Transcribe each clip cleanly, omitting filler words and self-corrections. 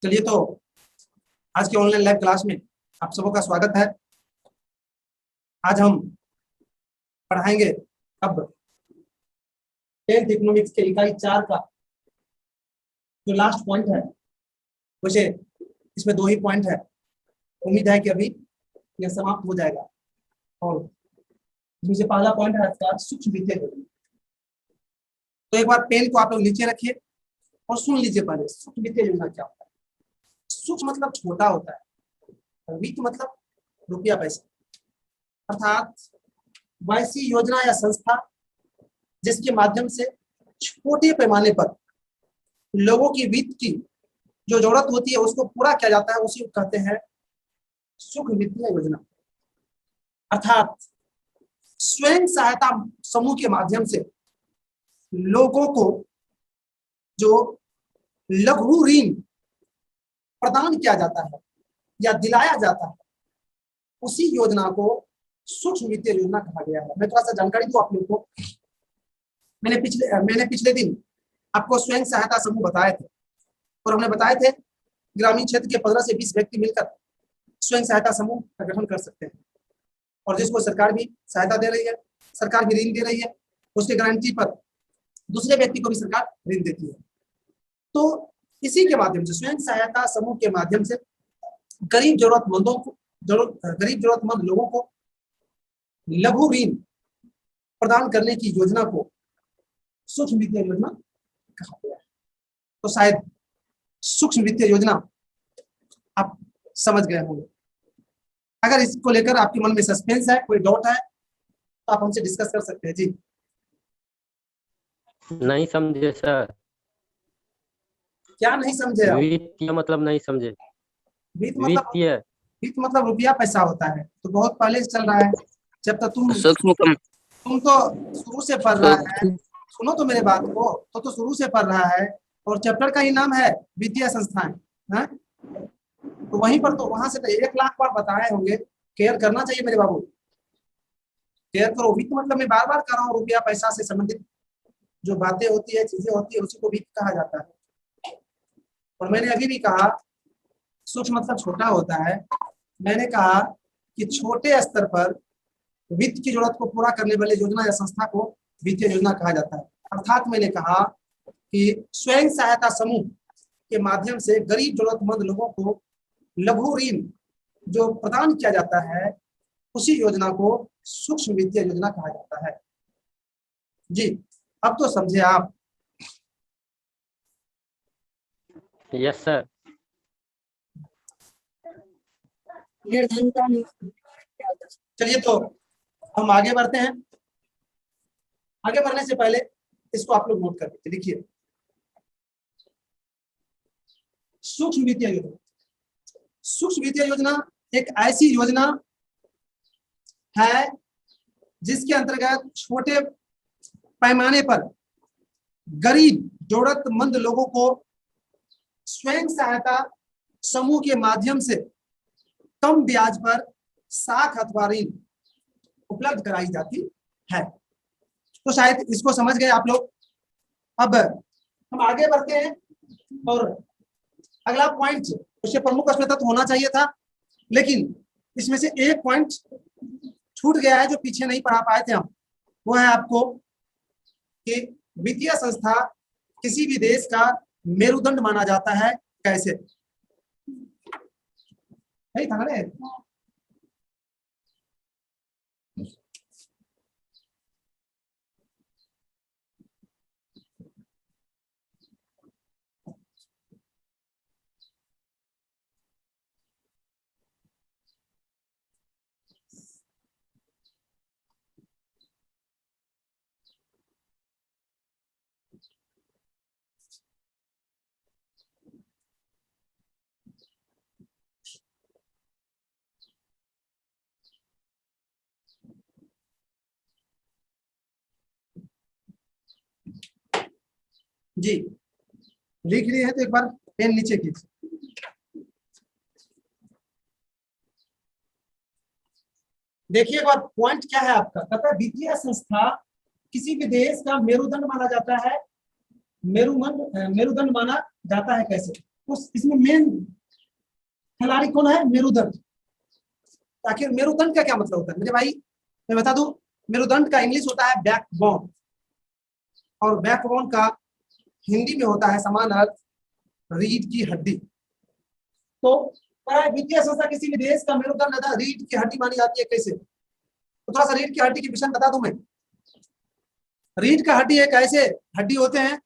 चलिए तो आज की ऑनलाइन लाइव क्लास में आप सबों का स्वागत है। आज हम पढ़ाएंगे अब 10th इकोनॉमिक्स के इकाई 4 का जो लास्ट पॉइंट है। वैसे इसमें 2 ही पॉइंट है। उम्मीद है कि अभी यह समाप्त हो जाएगा। और इसमें से पहला पॉइंट है इसका सूक्ष्म वित्तीय योजना। तो एक बार पेन को आप लोग नीचे रखिए और सुन लीजिए पहले सूक्ष्म वित्तीय योजना क्या होता है। सूक्ष्म मतलब छोटा होता है, वित्त मतलब रुपया पैसा, अर्थात वैसी योजना या संस्था जिसके माध्यम से छोटे पैमाने पर लोगों की वित्त की जो जरूरत होती है उसको पूरा किया जाता है, उसी को कहते हैं सूक्ष्म वित्तीय योजना। अर्थात स्वयं सहायता समूह के माध्यम से लोगों को जो लघु ऋण प्रदान किया जाता है या दिलाया जाता है, उसी योजना को सूक्ष्म वित्तीय योजना कहा गया है। मैं थोड़ा सा जानकारी दूं आप लोगों को। मैंने पिछले दिन आपको स्वयं सहायता समूह बताए थे और हमने बताए थे ग्रामीण क्षेत्र के 15 से 20 व्यक्ति मिलकर स्वयं सहायता समूह का गठन कर सकते हैं और जिसको सरकार भी सहायता दे रही है, सरकार भी ऋण दे रही है, उसके गारंटी पर दूसरे व्यक्ति को भी सरकार ऋण देती है। तो इसी के माध्यम से स्वयं सहायता समूह के माध्यम से गरीब जरूरतमंद लोगों को लघु ऋण प्रदान करने की योजना को सूक्ष्म वित्तीय योजना कहा गया है। तो शायद सूक्ष्म वित्तीय योजना आप समझ गए होंगे। अगर इसको लेकर आपके मन में सस्पेंस है, कोई डाउट है, तो आप हमसे डिस्कस कर सकते हैं। जी नहीं समझे सर। क्या नहीं समझे? वित्तीय मतलब नहीं समझे। वित्त मतलब रुपया पैसा होता है। तो बहुत पहले से चल रहा है, जब तक तुम तो शुरू से पढ़ रहा है। सुनो तो मेरे बात को, तो शुरू से पढ़ रहा है और चैप्टर का ही नाम है वित्तीय संस्थाएं है? तो वहीं पर तो वहां से तो 1 लाख बार बताए होंगे। केयर करना चाहिए मेरे बाबू, केयर करो। वित्त मतलब मैं बार बार कर रहा हूँ, रुपया पैसा से संबंधित जो बातें होती है, चीजें होती है, उसी को वित्त कहा जाता है। और मैंने अभी भी कहा सूक्ष्म मतलब छोटा होता है। मैंने कहा कि छोटे स्तर पर वित्त की जरूरत को पूरा करने वाले योजना या संस्था को वित्तीय योजना कहा जाता है। अर्थात मैंने कहा कि स्वयं सहायता समूह के माध्यम से गरीब जरूरतमंद लोगों को लघु ऋण जो प्रदान किया जाता है, उसी योजना को सूक्ष्म वित्तीय योजना कहा जाता है। जी अब तो समझे आप? Yes sir. चलिए तो हम आगे बढ़ते हैं। आगे बढ़ने से पहले इसको आप लोग नोट कर लीजिए, लिखिए सूक्ष्म वित्तीय योजना। सूक्ष्म वित्तीय योजना एक ऐसी योजना है जिसके अंतर्गत छोटे पैमाने पर गरीब जरूरतमंद लोगों को स्वयं सहायता समूह के माध्यम से कम ब्याज पर साख अथवा ऋण उपलब्ध कराई जाती है। तो शायद इसको समझ गए आप लोग। अब हम आगे बढ़ते हैं और अगला पॉइंट, उससे प्रमुख उसमें तत्व होना चाहिए था, लेकिन इसमें से एक पॉइंट छूट गया है जो पीछे नहीं पढ़ा पाए थे हम। वो है आपको कि वित्तीय संस्था किसी भी देश का मेरुदंड माना जाता है। कैसे? नहीं था ना? जी लिख लिए हैं तो एक बार पेन नीचे कीजिए। देखिए एक बार पॉइंट क्या है आपका। कहता है वित्तीय संस्था किसी भी देश का मेरुदंड माना जाता है। मेरुदंड माना जाता है कैसे? उस इसमें मेन खिलाड़ी कौन है? मेरुदंड। आखिर मेरुदंड का क्या मतलब होता है मेरे भाई? मैं बता दूं, मेरुदंड का इंग्लिश होता है बैकबोन, और बैकबोन का हिंदी में होता है समान अर्थ रीढ़ की हड्डी। तो वित्तीय संस्था किसी भी देश का मेरुदंड अर्थात रीढ़ की हड्डी मानी जाती है। कैसे? तो थोड़ा सा रीढ़ की हड्डी की विषय बता दूं मैं। रीढ़ का हड्डी एक ऐसे हड्डी होते हैं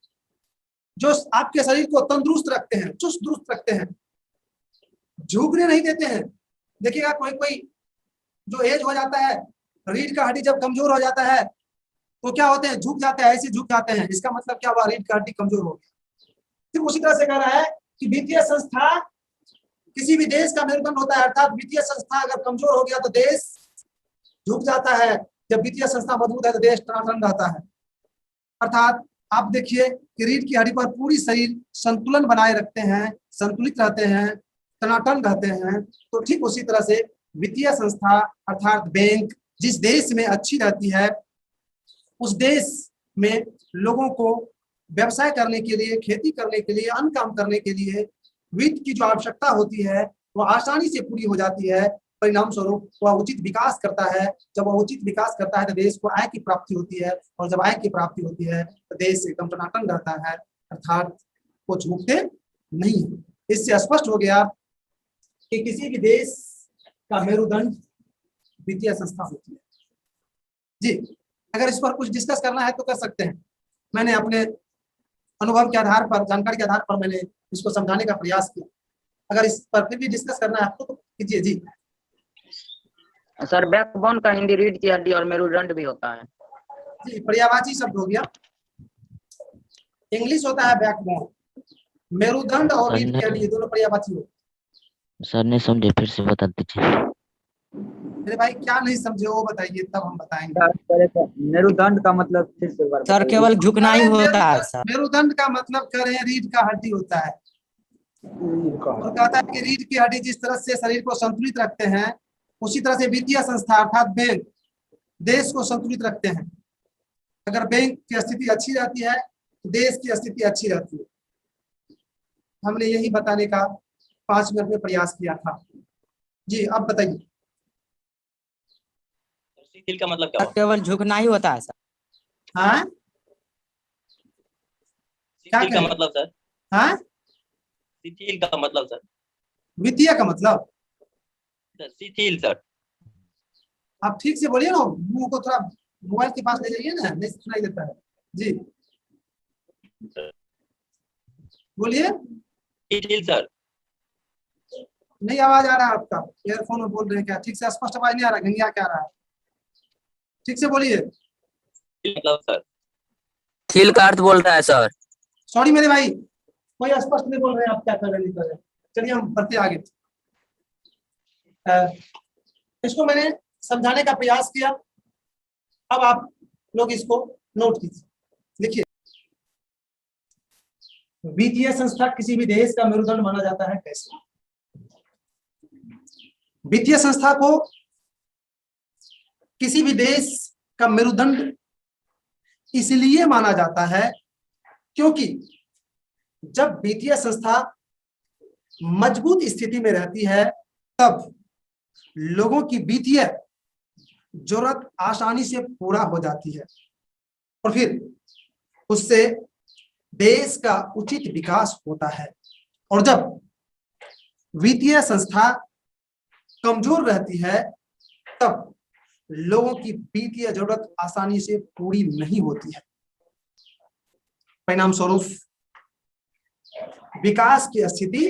जो आपके शरीर को तंदुरुस्त रखते हैं, चुस्त दुरुस्त रखते हैं, झुकने नहीं देते हैं। देखिएगा कोई कोई जो एज हो जाता है, रीढ़ का हड्डी जब कमजोर हो जाता है तो क्या होते हैं? झुक जाते हैं, ऐसे झुक जाते हैं। इसका मतलब क्या हुआ? रीढ़ का हड्डी कमजोर हो गया। ठीक उसी तरह से कह रहा है कि वित्तीय संस्था किसी भी देश का मेरुदंड होता है, अर्थात वित्तीय संस्था अगर कमजोर हो गया तो देश झुक जाता है, जब वित्तीय संस्था मजबूत है तो देश टनाटन रहता है। अर्थात आप देखिए कि रीढ़ की हड्डी पर पूरी शरीर संतुलन बनाए रखते हैं, संतुलित रहते हैं, टनाटन रहते हैं। तो ठीक उसी तरह से वित्तीय संस्था अर्थात बैंक जिस देश में अच्छी रहती है, उस देश में लोगों को व्यवसाय करने के लिए, खेती करने के लिए, अन्य काम करने के लिए वित्त की जो आवश्यकता होती है वो आसानी से पूरी हो जाती है। परिणाम स्वरूप वह उचित विकास करता है। जब वह उचित विकास करता है तो देश को आय की प्राप्ति होती है, और जब आय की प्राप्ति होती है तो देश एकदम टनाटन रहता है, अर्थात वो झुकते नहीं। इससे स्पष्ट हो गया कि किसी भी देश का मेरुदंड वित्तीय संस्था होती है। जी, अगर इस पर कुछ डिस्कस करना है तो कर सकते हैं। मैंने अपने अनुभव के आधार पर, जानकारी के आधार पर मैंने इसको समझाने का प्रयास किया। अगर इस पर फिर भी डिस्कस करना है आपको तो कीजिए। जी सर, बैकबोन का हिंदी रीढ़ की हड्डी और मेरुदंड भी होता है। जी, पर्यायवाची शब्द हो गया। इंग्लिश होता है बैकबोन, मेरुदंड और रीढ़ की हड्डी दोनों पर्यायवाची हो। सर नहीं समझे, फिर से बता दीजिए। मेरे भाई क्या नहीं समझे वो बताइए, तब हम बताएंगे। मेरुदंड का मतलब फिर से एक बार सर बताइए। केवल झुकना ही होता है सर। मेरुदंड का मतलब कह रहे हैं रीढ़ का हड्डी होता है, और कहता है कि रीढ़ की हड्डी जिस तरह से शरीर को संतुलित रखते हैं, उसी तरह से वित्तीय संस्था अर्थात बैंक देश को संतुलित रखते हैं। अगर बैंक की स्थिति अच्छी रहती है तो देश की स्थिति अच्छी रहती है। हमने यही बताने का 5 मिनट में प्रयास किया था। जी अब बताइए। शिथिल का मतलब क्या सर केवल झुकना ही होता है सर। हाँ शिथिल का कहें? मतलब सर? हाँ, शिथिल का मतलब सर? वित्तीय का मतलब? शिथिल सर। आप ठीक से बोलिए ना, मुंह को थोड़ा मोबाइल के पास ले जाइए ना, नहीं सुनाई देता है। जी बोलिए। शिथिल सर। नहीं आवाज आ रहा है आपका, ईयरफोन में बोल रहे हैं क्या? ठीक से स्पष्ट आवाज नहीं आ रहा, घंगिया क्या आ रहा है? ठीक से बोलिए। मतलब सर? खिल का अर्थ बोलता है सर। सॉरी मेरे भाई, कोई स्पष्ट नहीं बोल रहे हैं, आप क्या कर रहे हैं नहीं कर रहे हैं। चलिए हम बढ़ते आगे। इसको मैंने समझाने का प्रयास किया, अब आप लोग इसको नोट कीजिए, लिखिए। वित्तीय संस्था किसी भी देश का मेरुदंड माना जाता है। कैसे? वित्तीय संस्था को किसी भी देश का मेरुदंड इसलिए माना जाता है क्योंकि जब वित्तीय संस्था मजबूत स्थिति में रहती है तब लोगों की वित्तीय जरूरत आसानी से पूरा हो जाती है, और फिर उससे देश का उचित विकास होता है। और जब वित्तीय संस्था कमजोर रहती है तब लोगों की वित्तीय जरूरत आसानी से पूरी नहीं होती है। परिणाम स्वरूप विकास की स्थिति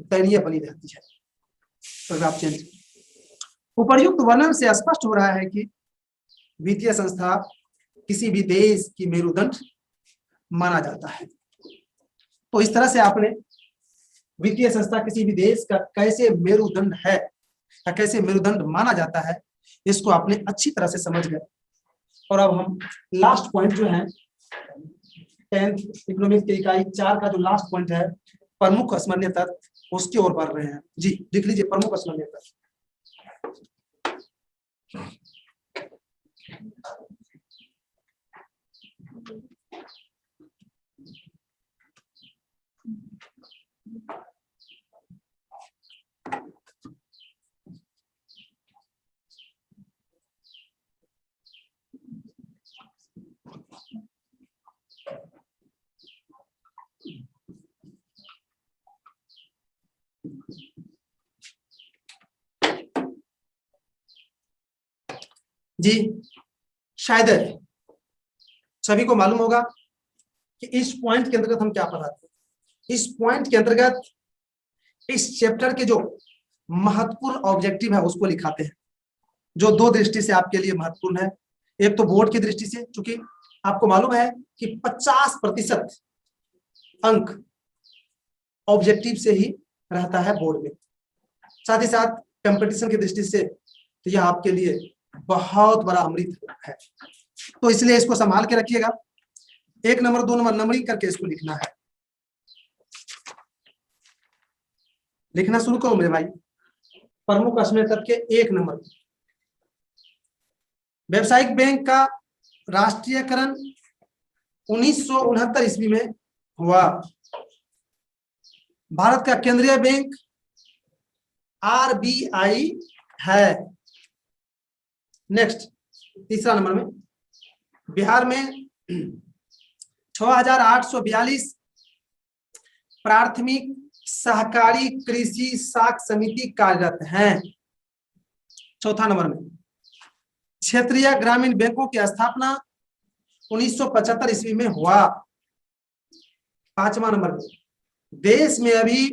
दयनीय बनी रहती है। Paragraph change. उपर्युक्त वर्णन से स्पष्ट हो रहा है कि वित्तीय संस्था किसी भी देश की मेरुदंड माना जाता है। तो इस तरह से आपने वित्तीय संस्था किसी भी देश का कैसे मेरुदंड है या कैसे मेरुदंड माना जाता है, इसको आपने अच्छी तरह से समझ गए। और अब हम लास्ट पॉइंट जो है 10th इकोनॉमिक्स के इकाई 4 का जो लास्ट पॉइंट है, प्रमुख स्मरणीय तत्व, उसकी ओर बढ़ रहे हैं। जी लिख लीजिए, प्रमुख स्मरणीय तत्व। जी शायद सभी को मालूम होगा कि इस पॉइंट के अंतर्गत हम क्या पढ़ाते हैं। इस पॉइंट के अंतर्गत इस चैप्टर के जो महत्वपूर्ण ऑब्जेक्टिव है उसको लिखाते हैं, जो दो दृष्टि से आपके लिए महत्वपूर्ण है। एक तो बोर्ड की दृष्टि से, क्योंकि आपको मालूम है कि 50% अंक ऑब्जेक्टिव से ही रहता है बोर्ड में। साथ ही साथ कंपटीशन की दृष्टि से तो यह आपके लिए बहुत बड़ा अमृत है, तो इसलिए इसको संभाल के रखिएगा। 1 नंबर 2 नंबर नंबरिंग करके इसको लिखना है। लिखना शुरू करो मेरे भाई। प्रमुख अश्मीय तत्व के 1 नंबर, व्यावसायिक बैंक का राष्ट्रीयकरण 1969 ईस्वी में हुआ। भारत का केंद्रीय बैंक RBI है। नेक्स्ट, तीसरा नंबर में बिहार में 6842 प्राथमिक सहकारी कृषि साख समिति कार्यरत हैं। चौथा नंबर में क्षेत्रीय ग्रामीण बैंकों की स्थापना 1975 ईस्वी में हुआ। 5वां नंबर में देश में अभी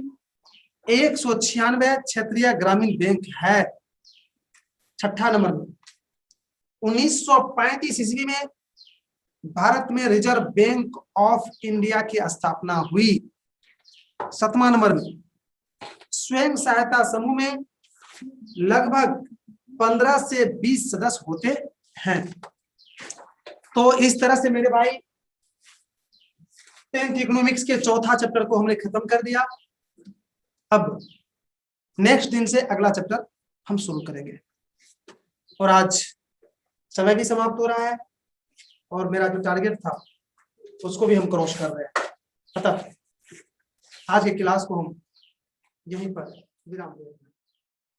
196 क्षेत्रीय ग्रामीण बैंक है। 6ठा नंबर में 1935 ईस्वी में भारत में रिजर्व बैंक ऑफ इंडिया की स्थापना हुई। 7वां नंबर में स्वयं सहायता समूह में लगभग 15 से 20 सदस्य होते हैं। तो इस तरह से मेरे भाई 10th इकोनॉमिक्स के चौथा चैप्टर को हमने खत्म कर दिया। अब नेक्स्ट दिन से अगला चैप्टर हम शुरू करेंगे, और आज समय भी समाप्त हो रहा है और मेरा जो टारगेट था उसको भी हम क्रॉस कर रहे हैं। अतः आज के क्लास को हम यहीं पर विराम देंगे।